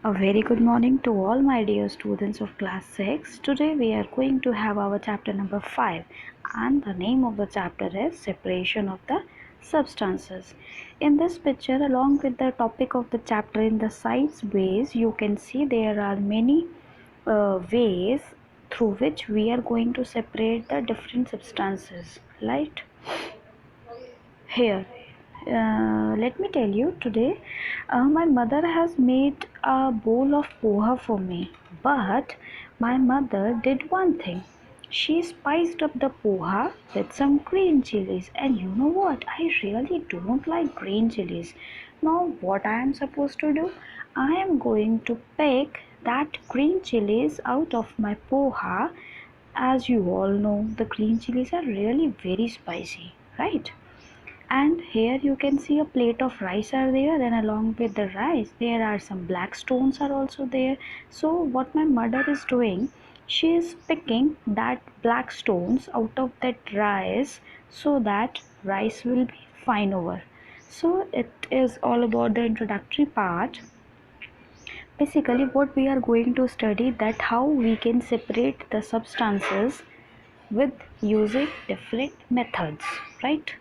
A very good morning to all my dear students of class 6. Today we are going to have our chapter number 5, and the name of the chapter is Separation of the Substances. In this picture, along with the topic of the chapter in the sideways, you can see there are many ways through which we are going to separate the different substances, right? Here, let me tell you today, my mother has made a bowl of poha for me, but my mother did one thing. She spiced up the poha with some green chilies, and you know what? I really don't like green chilies. Now, what I am supposed to do? I am going to pick that green chilies out of my poha. As you all know, the green chilies are really very spicy, right? And here you can see a plate of rice are there, and along with the rice there are some black stones are also there. So what my mother is doing, she is picking that black stones out of that rice so that rice will be fine over. So it is all about the introductory part. Basically what we are going to study, that how we can separate the substances with using different methods, right?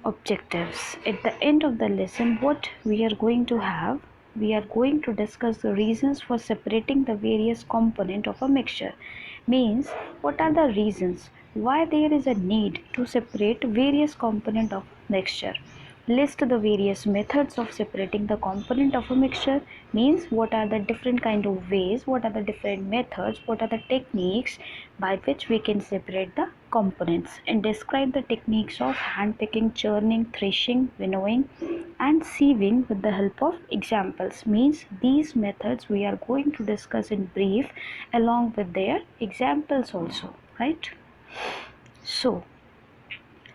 Objectives. At the end of the lesson, what we are going to have, we are going to discuss the reasons for separating the various component of a mixture. Means, what are the reasons why there is a need to separate various component of mixture. List the various methods of separating the component of a mixture. Means, what are the different kind of ways, what are the different methods, what are the techniques by which we can separate the components, and describe the techniques of hand picking, churning, threshing, winnowing and sieving with the help of examples. Means, these methods we are going to discuss in brief along with their examples also, right? So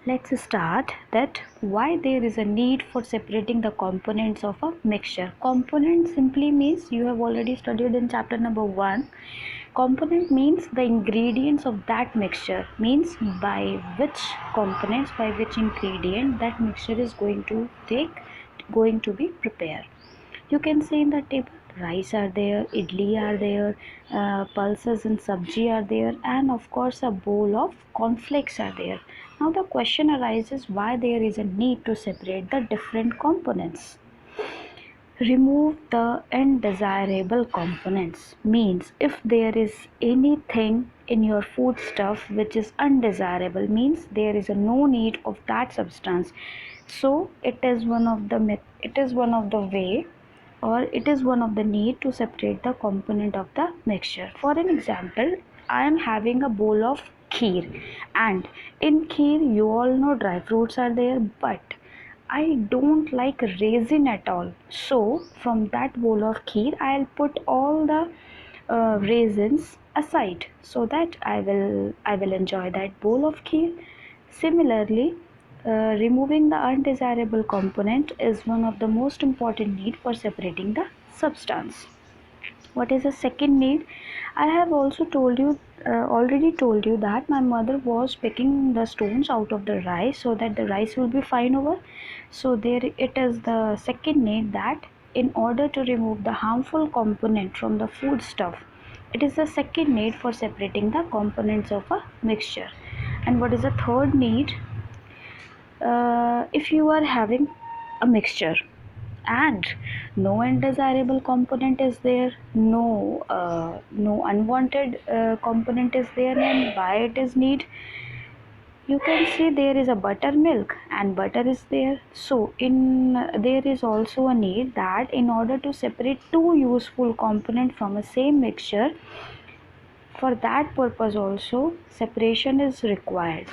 let's start that why there is a need for separating the components of a mixture. Component simply means, you have already studied in chapter number 1. Component means the ingredients of that mixture, means by which components, by which ingredient that mixture is going to be prepared. You can see in the table, rice are there, idli are there, pulses and sabji are there, and of course a bowl of cornflakes are there. Now the question arises, why there is a need to separate the different components. Remove the undesirable components. Means, if there is anything in your food stuff which is undesirable, means there is a no need of that substance. So it is one of the way, or it is one of the need to separate the component of the mixture. For an example, I am having a bowl of kheer, and in kheer you all know dry fruits are there, but I don't like raisin at all. So from that bowl of kheer, I'll put all the raisins aside so that I will enjoy that bowl of kheer. Similarly, removing the undesirable component is one of the most important need for separating the substance. What is the second need? I have also told you, already told you that my mother was picking the stones out of the rice so that the rice will be fine over. So there it is the second need, that in order to remove the harmful component from the food stuff, it is the second need for separating the components of a mixture. And what is the third need? If you are having a mixture and no undesirable component is there, no unwanted component is there, and why it is need, you can see there is a buttermilk and butter is there. So in there is also a need that in order to separate two useful components from a same mixture, for that purpose also separation is required.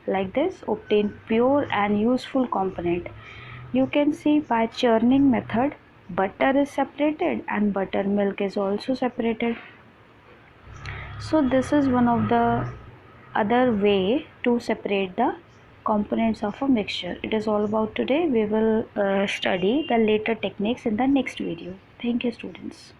Like this, obtain pure and useful component. You can see by churning method, butter is separated and buttermilk is also separated. So this is one of the other way to separate the components of a mixture. It is all about today. We will study the later techniques in the next video. Thank you, students.